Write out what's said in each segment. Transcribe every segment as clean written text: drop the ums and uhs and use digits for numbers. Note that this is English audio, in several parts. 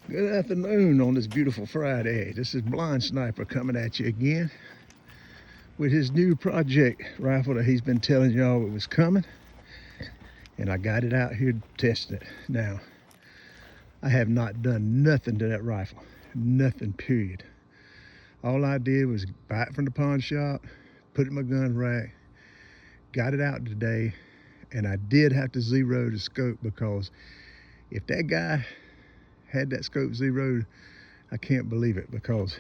Good afternoon on this beautiful Friday. This is Blind Sniper coming at you again with his new project rifle that he's been telling y'all it was coming. And I got it out here testing it. Now, I have not done nothing to that rifle. Nothing, period. All I did was buy it from the pawn shop, put it in my gun rack, got it out today, and I did have to zero the scope because if that guy had that scope zeroed, I can't believe it because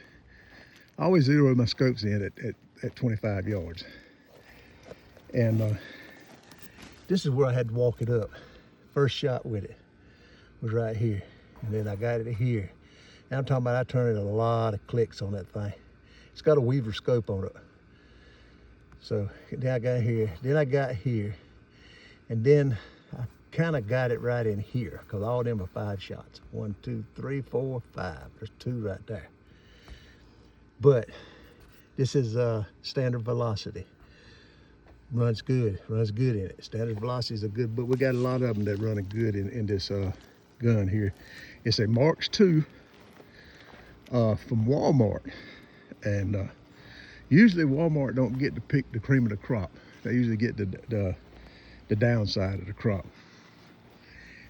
I always zero my scopes in at 25 yards. And this is where I had to walk it up. First shot with it was right here. And then I got it here. And I'm talking about I turned a lot of clicks on that thing. It's got a Weaver scope on it. So then I got here, then I got here, and then I kind of got it right in here because all of them are 5 shots. 1, 2, 3, 4, 5. There's 2 right there. But this is standard velocity. Runs good in it. Standard velocities are good, but we got a lot of them that running good in this gun here. It's a Mark II from Walmart, and usually Walmart don't get to pick the cream of the crop. They usually get the downside of the crop.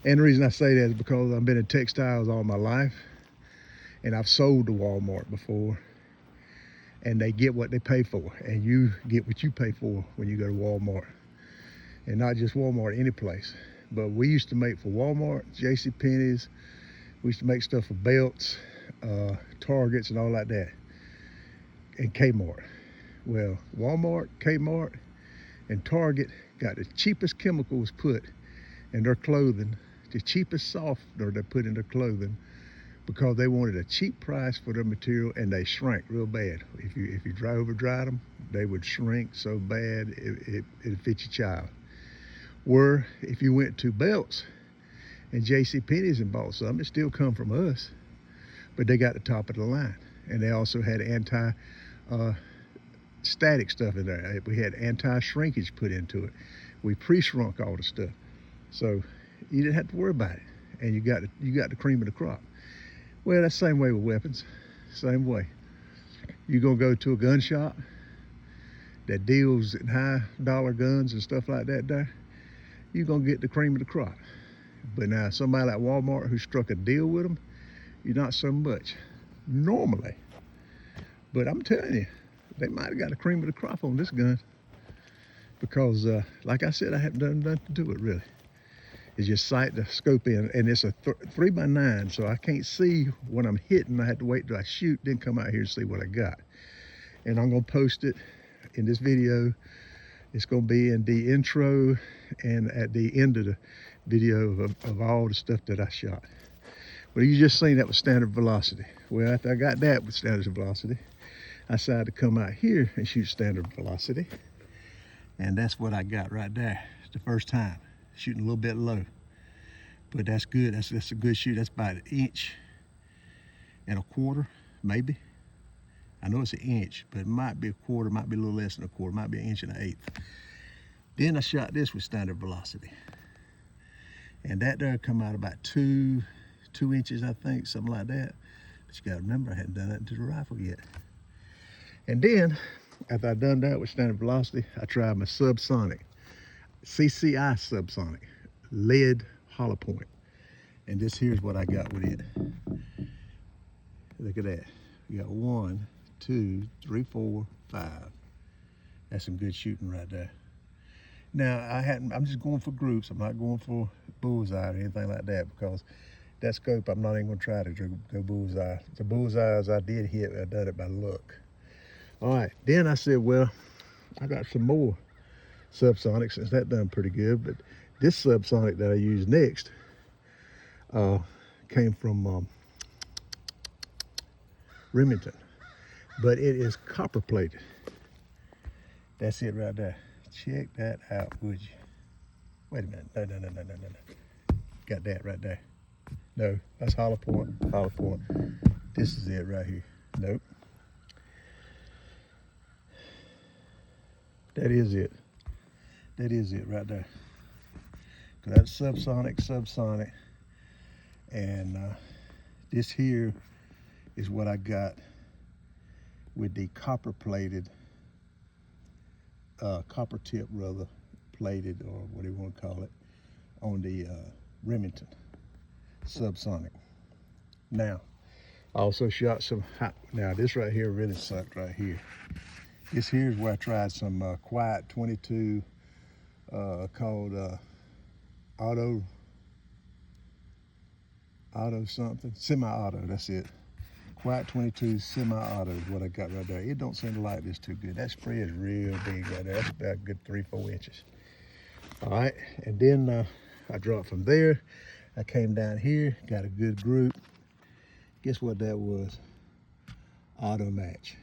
And the reason I say that is because I've been in textiles all my life, and I've sold to Walmart before, and they get what they pay for, and you get what you pay for when you go to Walmart. And not just Walmart, any place. But we used to make for Walmart, JCPenney's, we used to make stuff for Belts, Targets, and all like that, and Kmart. Well, Walmart, Kmart, and Target got the cheapest chemicals put in their clothing, the cheapest softener they put in their clothing, because they wanted a cheap price for their material, and they shrank real bad. If you over dried them, they would shrink so bad it'd fit your child. Where if you went to Belts and JCPenney's and bought something, it still come from us, but they got the top of the line, and they also had static stuff in there. We had anti-shrinkage put into it. We pre-shrunk all the stuff, so you didn't have to worry about it, and you got the cream of the crop. Well, that's the same way with weapons. Same way. You gonna go to a gun shop that deals in high dollar guns and stuff like that there, you're gonna get the cream of the crop. But now somebody like Walmart who struck a deal with them, you're not so much normally. But I'm telling you, they might have got the cream of the crop on this gun because like I said, I haven't done nothing to it really. It's just sight the scope in, and it's a 3x9, so I can't see when I'm hitting. I had to wait till I shoot, then come out here and see what I got. And I'm gonna post it in this video. It's gonna be in the intro and at the end of the video of all the stuff that I shot. Well, you just seen that was standard velocity. Well, after I got that with standard velocity, I decided to come out here and shoot standard velocity. And that's what I got right there. It's the first time. Shooting a little bit low, but that's good. That's a good shoot. That's about 1.25 inches, maybe. I know it's 1 inch, but it might be 1/4, might be a little less than 1/4, might be 1 1/8 inches. Then I shot this with standard velocity, and that there come out about 2 inches, I think, something like that. But you gotta remember, I hadn't done that to the rifle yet. And then after I done that with standard velocity, I tried my subsonic. CCI subsonic, lead hollow point. And this here's what I got with it. Look at that. You got 1, 2, 3, 4, 5. That's some good shooting right there. Now I'm just going for groups. I'm not going for bullseye or anything like that because that scope I'm not even gonna try to go bullseye. The bullseyes I did hit, I done it by luck. All right, then I said, well, I got some more subsonic since that done pretty good, but this subsonic that I use next came from Remington, but it is copper plated. That's it right there. Check that out, would you? Wait a minute. No. Got that right there. No, that's hollow point. This is it right here. Nope. That is it. That is it right there. That's subsonic, and This here is what I got with the copper tip rather, plated, or what do you want to call it, on the Remington Subsonic. Now, I also shot some hot, now this right here really sucked right here. This here is where I tried some Quiet 22 called auto something, semi-auto, that's it. Quiet 22 semi-auto is what I got right there. It don't seem to like this too good. That spray is real big right there. That's about a good 3-4 inches. All right, and then I dropped from there. I came down here, got a good group. Guess what that was? Auto match.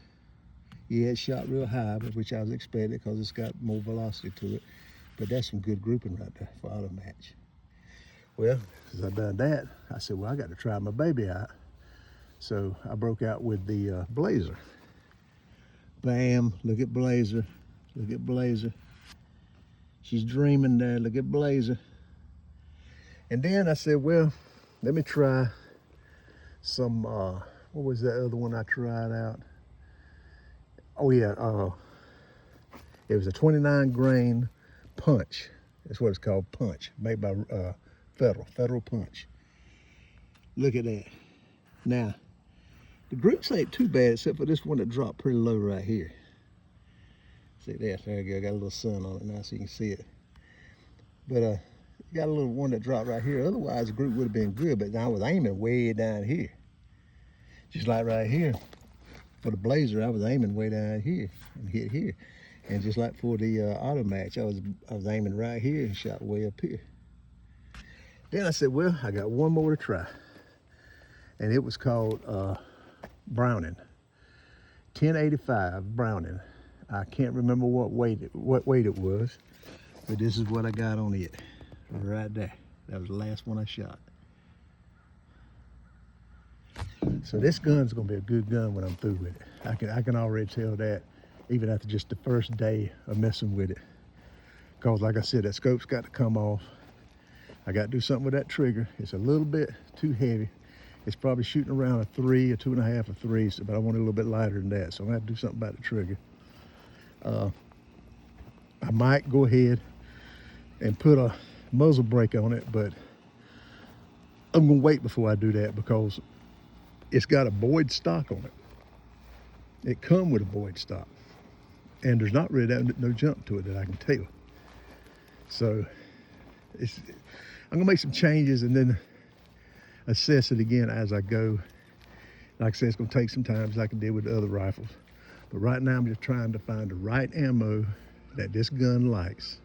Yeah, it shot real high, which I was expecting because it's got more velocity to it. But that's some good grouping right there for auto match. Well, as I done that, I said, well, I got to try my baby out. So I broke out with the Blazer. Bam, look at Blazer, look at Blazer. She's dreaming there, look at Blazer. And then I said, well, let me try some, what was that other one I tried out? Oh yeah, it was a 29 grain punch. That's what it's called, punch, made by Federal Punch. Look at that. Now, the groups ain't too bad except for this one that dropped pretty low right here. See that? There you go. Got a little sun on it now so you can see it. But you got a little one that dropped right here. Otherwise, the group would have been good, but I was aiming way down here. Just like right here. For the Blazer, I was aiming way down here and hit here. And just like for the auto match, I was aiming right here and shot way up here. Then I said, well, I got one more to try. And it was called Browning. 1085 Browning. I can't remember what weight it was, but this is what I got on it right there. That was the last one I shot. So this gun's gonna be a good gun when I'm through with it. I can already tell that even after just the first day of messing with it. Cause like I said, that scope's got to come off. I got to do something with that trigger. It's a little bit too heavy. It's probably shooting around a 3 or 2.5 or 3, but I want it a little bit lighter than that. So I'm gonna have to do something about the trigger. I might go ahead and put a muzzle brake on it, but I'm gonna wait before I do that because it's got a Boyd stock on it. It come with a Boyd stock, and there's not really no jump to it that I can tell. So I'm gonna make some changes and then assess it again as I go. Like I said, it's gonna take some time, like I did with the other rifles. But right now I'm just trying to find the right ammo that this gun likes,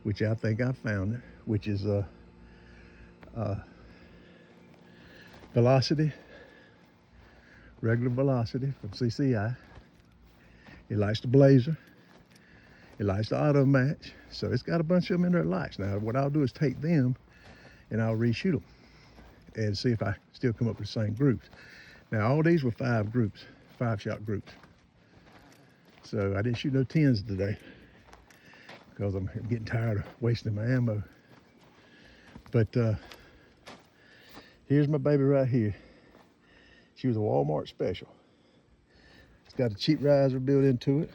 which I think I found it, which is Velocity, regular Velocity from CCI. It likes the Blazer. It likes the auto match. So it's got a bunch of them in there it likes. Now what I'll do is take them and I'll reshoot them and see if I still come up with the same groups. Now all these were 5 groups, 5-shot groups. So I didn't shoot no 10s today because I'm getting tired of wasting my ammo. But here's my baby right here. She was a Walmart special. It's got a cheap riser built into it.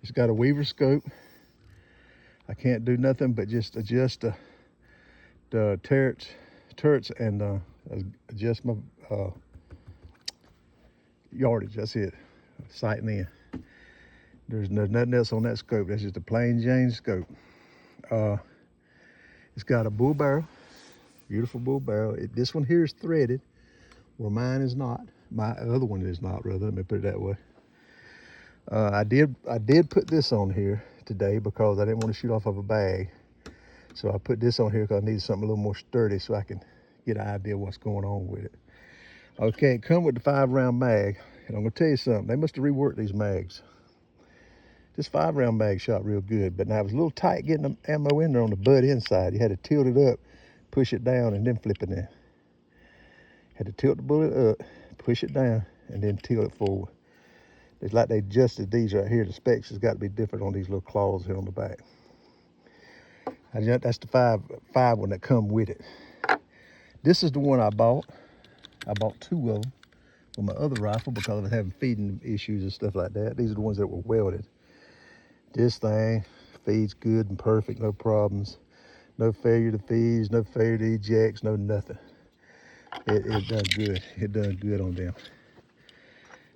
It's got a Weaver scope. I can't do nothing but just adjust the turrets and adjust my yardage. That's it. Sighting in. There's nothing else on that scope. That's just a plain Jane scope. It's got a bull barrel, beautiful bull barrel. This one here is threaded, where mine is not. My other one is not, rather. Let me put it that way. I did put this on here today because I didn't want to shoot off of a bag. So I put this on here because I needed something a little more sturdy so I can get an idea of what's going on with it. Okay, it come with the 5-round mag. And I'm gonna tell you something, they must have reworked these mags. This 5-round mag shot real good, but now it was a little tight getting the ammo in there on the butt inside. You had to tilt it up, push it down, and then flip it in. Had to tilt the bullet up, push it down, and then tilt it forward. It's like they adjusted these right here. The specs has got to be different on these little claws here on the back. That's the 5 one that come with it. This is the one I bought. I bought 2 of them for my other rifle because I was having feeding issues and stuff like that. These are the ones that were welded. This thing feeds good and perfect, no problems. No failure to feeds, no failure to ejects, no nothing. It done good. It done good on them.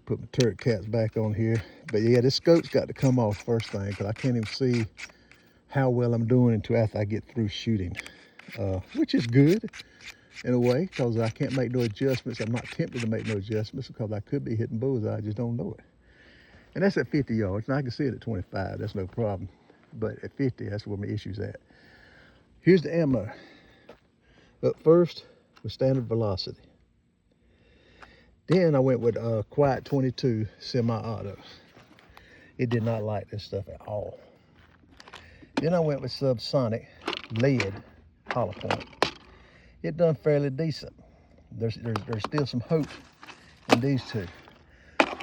Put my turret caps back on here. But yeah, this scope's got to come off first thing because I can't even see how well I'm doing until after I get through shooting. Which is good in a way because I can't make no adjustments. I'm not tempted to make no adjustments because I could be hitting bullseye. I just don't know it. And that's at 50 yards. And I can see it at 25. That's no problem. But at 50, that's where my issue's at. Here's the ammo. Up first with standard velocity. Then I went with Quiet 22 semi-auto. It did not like this stuff at all. Then I went with Subsonic lead hollow point. It done fairly decent. There's still some hope in these two.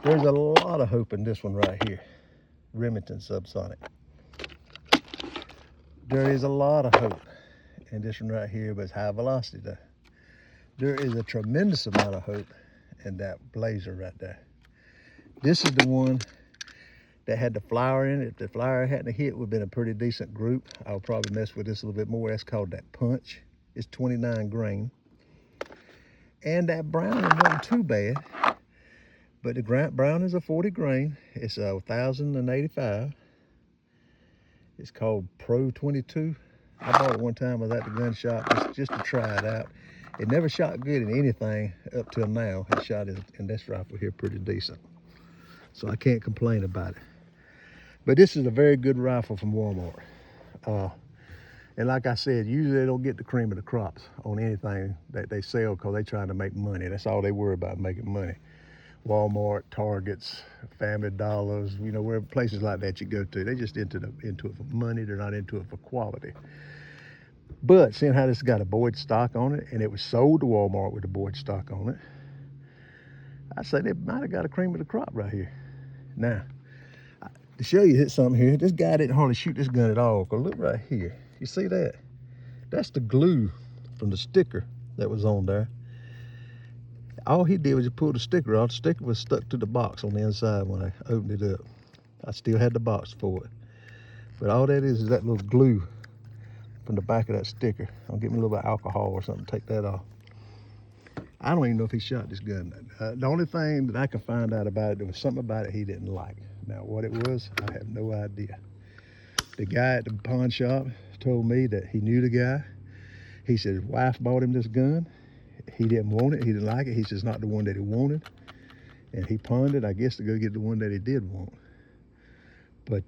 There's a lot of hope in this one right here, Remington Subsonic. There is a lot of hope in this one right here, but it's high velocity though. There is a tremendous amount of hope in that Blazer right there. This is the one that had the flower in it. If the flower hadn't hit, it would have been a pretty decent group. I'll probably mess with this a little bit more. That's called that Punch. It's 29 grain. And that brown one wasn't too bad, but the brown is a 40 grain. It's 1,085. It's called Pro 22. I bought it one time. I was at the gun shop just to try it out. It never shot good in anything up till now. It shot in this rifle here pretty decent. So I can't complain about it. But this is a very good rifle from Walmart. And like I said, usually they don't get the cream of the crops on anything that they sell because they're trying to make money. That's all they worry about, making money. Walmart, Targets, Family Dollars, you know, where places like that you go to, they're just into it for money. They're not into it for quality. But seeing how this got a Boyd stock on it, and it was sold to Walmart with a Boyd stock on it, I say they might have got a cream of the crop right here. Now, to show you something here, this guy didn't hardly shoot this gun at all. Cause look right here, you see that? That's the glue from the sticker that was on there. All he did was just pull the sticker off. The sticker was stuck to the box on the inside when I opened it up. I still had the box for it. But all that is that little glue from the back of that sticker. I'll get me a little bit of alcohol or something, take that off. I don't even know if he shot this gun. The only thing that I could find out about it, there was something about it he didn't like. Now, what it was, I have no idea. The guy at the pawn shop told me that he knew the guy. He said his wife bought him this gun. He didn't want it, he didn't like it. He said it's not the one that he wanted. And he pawned it, I guess, to go get the one that he did want. But,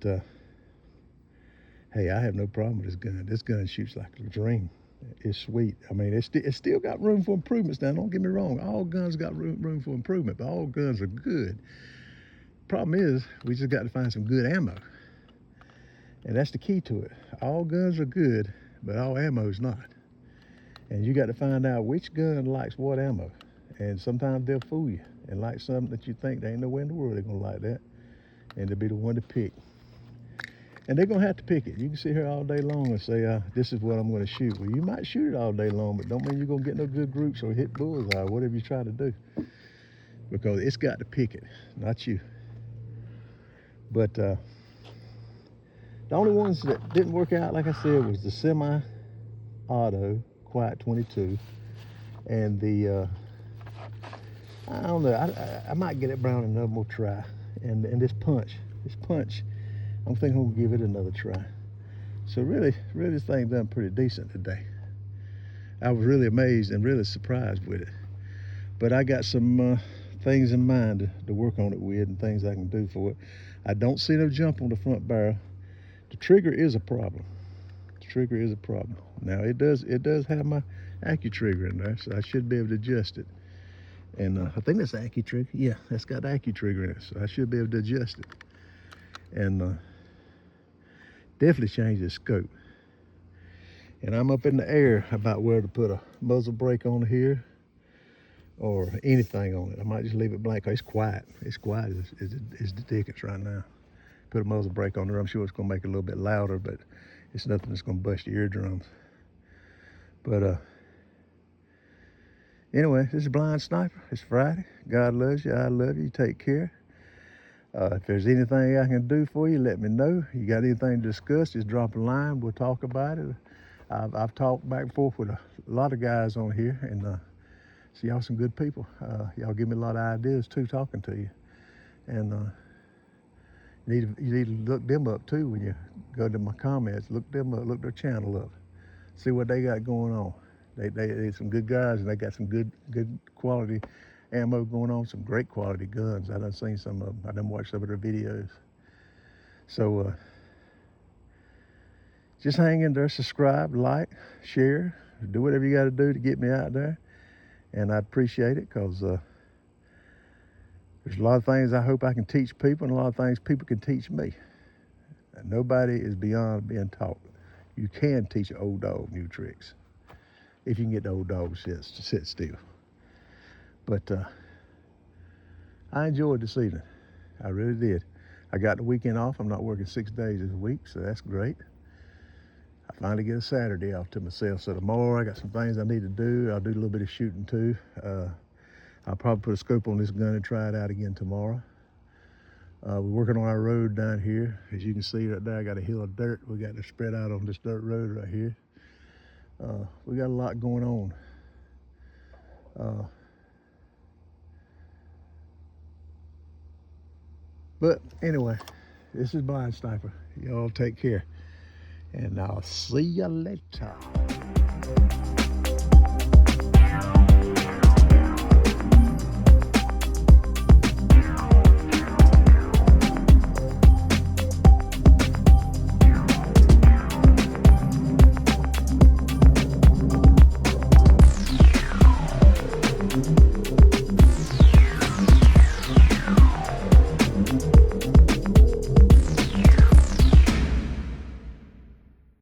hey, I have no problem with this gun. This gun shoots like a dream. It's sweet. I mean, it's still got room for improvements now. Don't get me wrong. All guns got room for improvement, but all guns are good. Problem is, we just got to find some good ammo. And that's the key to it. All guns are good, but all ammo is not. And you got to find out which gun likes what ammo. And sometimes they'll fool you and like something that you think there ain't no way in the world they're going to like that. And they'll be the one to pick. And they're going to have to pick it. You can sit here all day long and say, this is what I'm going to shoot. Well, you might shoot it all day long, but don't mean you're going to get no good groups or hit bullseye, whatever you try to do. Because it's got to pick it, not you. But the only ones that didn't work out, like I said, was the semi-auto Quiet 22 and the, I don't know, I might get it brown another more try. And this punch, I'm thinking I'm gonna give it another try. So really this thing done pretty decent today. I was really amazed and really surprised with it. But I got some things in mind to work on it with and things I can do for it. I don't see no jump on the front barrel. The trigger is a problem. The trigger is a problem. Now it does have my AccuTrigger in there, so I should be able to adjust it. And I think that's AccuTrigger. Yeah, that's got AccuTrigger in it, so I should be able to adjust it. And definitely change the scope. And I'm up in the air about where to put a muzzle brake on here or anything on it. I might just leave it blank. It's quiet. It's quiet as the dickens right now. Put a muzzle brake on there. I'm sure it's going to make it a little bit louder, but it's nothing that's going to bust your eardrums. But Anyway, this is Blind Sniper. It's Friday. God loves you. I love you. Take care. If there's anything I can do for you, let me know. You got anything to discuss, just drop a line. We'll talk about it. I've talked back and forth with a lot of guys on here, and so y'all some good people. Y'all give me a lot of ideas too, talking to you. And you need to look them up too when you go to my comments. Look them up, look their channel up, see what they got going on. They some good guys, and they got some good quality ammo going on, some great quality guns. I done seen some of them. I done watched some of their videos. So just hang in there, subscribe, like, share, do whatever you got to do to get me out there. And I'd appreciate it, because there's a lot of things I hope I can teach people, and a lot of things people can teach me. And nobody is beyond being taught. You can teach an old dog new tricks if you can get the old dog to sit still. But I enjoyed this evening. I really did. I got the weekend off. I'm not working 6 days this week, so that's great. I finally get a Saturday off to myself. So tomorrow I got some things I need to do. I'll do a little bit of shooting too. I'll probably put a scope on this gun and try it out again tomorrow. We're working on our road down here. As you can see right there, I got a hill of dirt. We got to spread out on this dirt road right here. We got a lot going on. But anyway, this is Blind Sniper. Y'all take care, and I'll see you later.